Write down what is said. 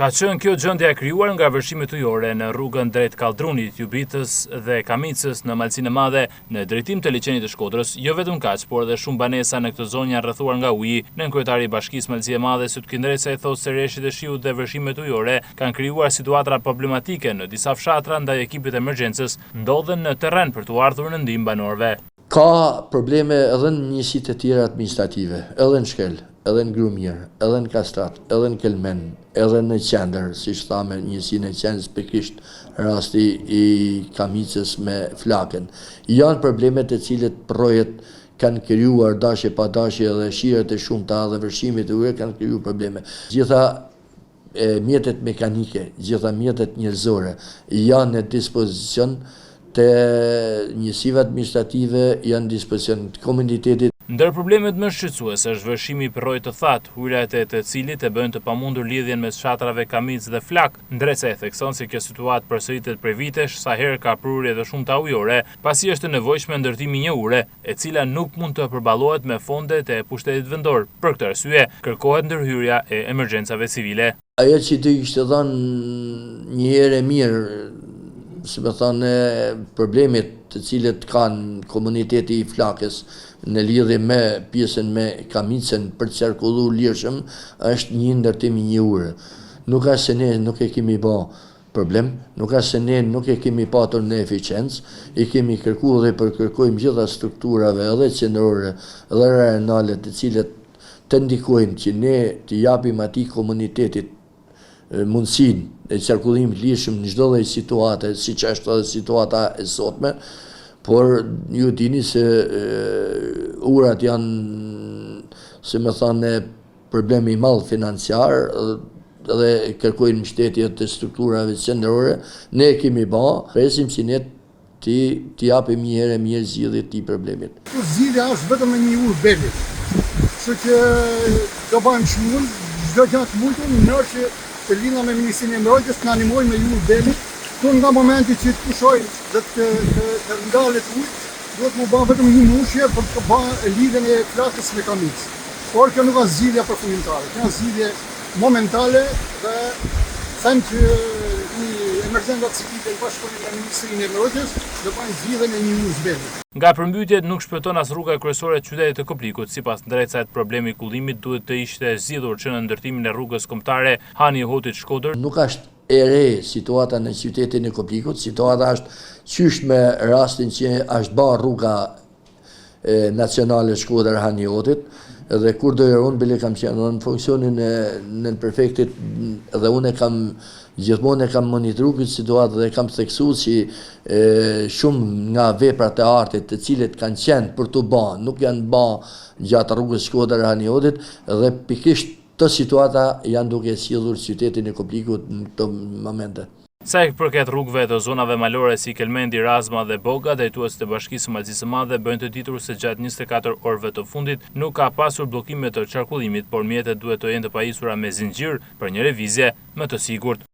Ka qenë kjo gjendja e krijuar nga vështrimet ujore në rrugën drejt Kallëdrunit, Jubitës dhe Kamicës në Malësinë e Madhe në drejtim të liçenit të Shkodrës. Jo vetëm kaq, por edhe shumë banesa në këtë zonë janë rrethuar nga uji. Nënkryetari i Bashkisë Malësie e Madhe Syt Kindresa i thotë se rreshtit e shiut dhe vështrimet ujore kanë krijuar situata problematike në disa fshatra ndaj ekipit të emergjencës ndodhen në terren për t'u ardhur në ndihmë banorëve. Ka probleme edhe në njësitë e tjera administrative, edhe në Shkel, edhe në Grumir, edhe në Kastrat, edhe në Kelmen, edhe në Qendër, si thamë njësinë e Qendrës, pikërisht rasti i Kamicës me Flakën. Janë problemet e cilët projet kanë krijuar dashje pa dashje dhe shiret e shumta dhe vërshimit e ujit kanë krijuar probleme. Gjitha mjetet mekanike, gjitha mjetet njerëzore janë në dispozicion të njësive administrative, janë në dispozicion të komunitetit. Ndër problemet më shqetësuese është vështrimi i përrojit të thatë, ujërat e të cilit e bëjnë të pamundur lidhjen mes fshatrave Kamicë dhe Flak. Ndresa e thekson se kjo situatë përsëritet prej vitesh, sa herë ka prurje dhe shumta ujore, pasi është e nevojshme ndërtimi një ure, e cila nuk mund të përballohet me fondet e pushtetit vendor. Për këtë arsye, kërkohet ndërhyrja e emergjencave civile. Ajo që të ishte dhënë një herë e mirë, si me thënë, problemet të cilët kanë komuniteti i Flakës në lidhje me pjesën me Kamicën për të qarkulluar lirshëm, është një ndërtim i një ure. Nuk është se ne nuk e kemi bë problem, nuk është se ne nuk e kemi patur në eficiencë, i kemi kërkuar dhe përkërkojmë gjitha strukturave edhe qendrore edhe rajonale të cilët të ndikojnë që ne të japim atij komunitetit mundësinë e qarkullimit lirshëm në çdo lloj situate, siç është edhe situata e sotme, por ju dini se urat janë, si me thënë, problemi i madh financiar dhe kërkojnë mbështetje të strukturave qendrore. Ne e kemi bë, presim që ne t'i japim një herë mirë zgjidhje të problemit. Zgjidhja është vetëm një urë belit, kështu që do bëjmë shumë, çdo gjë të mundur në mënyrë që të lidhna me Ministrinë e Mbrojtjes të na animojnë me urë belit. Këtu nga momenti që të pushojnë dhe të ndalet ujë, duhet mu bëjmë vetëm një mushje për të bëjmë lidhjen e Flakës me Kamicë. Por kjo nuk është zgjidhja përfundimtare, kjo është zgjidhje momentale dhe them që një emergjenca civile bashkëpunim me Ministrinë e Mbrojtjes do bëjnë zgjidhjen e një urë belit. Nga përmbytjet nuk shpëton as rruga kryesore e qytetit të Koplikut. Sipas ndërcajt, problemi i kullimit duhet të ishte zgjidhur që në ndërtimin e rrugës kombëtare Hani Hotit Shkodër. Nuk është e re situata në qytetin e Koplikut, situata është qysh me rastin që është bërë rruga nacionale Shkodër Hani Hotit, dhe kur do unë bile kam qenë në funksionin në prefektit dhe unë gjithmonë e kam monitoruar këtë situatë dhe kam theksuar që shumë nga veprat e artit të cilët kanë qenë për të bën, nuk janë bën gjatë rrugës Shkodër Hani Hotit dhe pikërisht të situata janë duke sjellur qytetin e Koplikut në këto momente. Sa i përket rrugëve të zonave malore si Kelmendi, Razma dhe Boga, drejtuesit e Bashkisë së Malësisë së Madhe bëjnë të ditur se gjatë 24 orëve të fundit nuk ka pasur bllokime të qarkullimit, por mjetet duhet të jenë të pajisura me zinxhir për një lëvizje më të sigurt.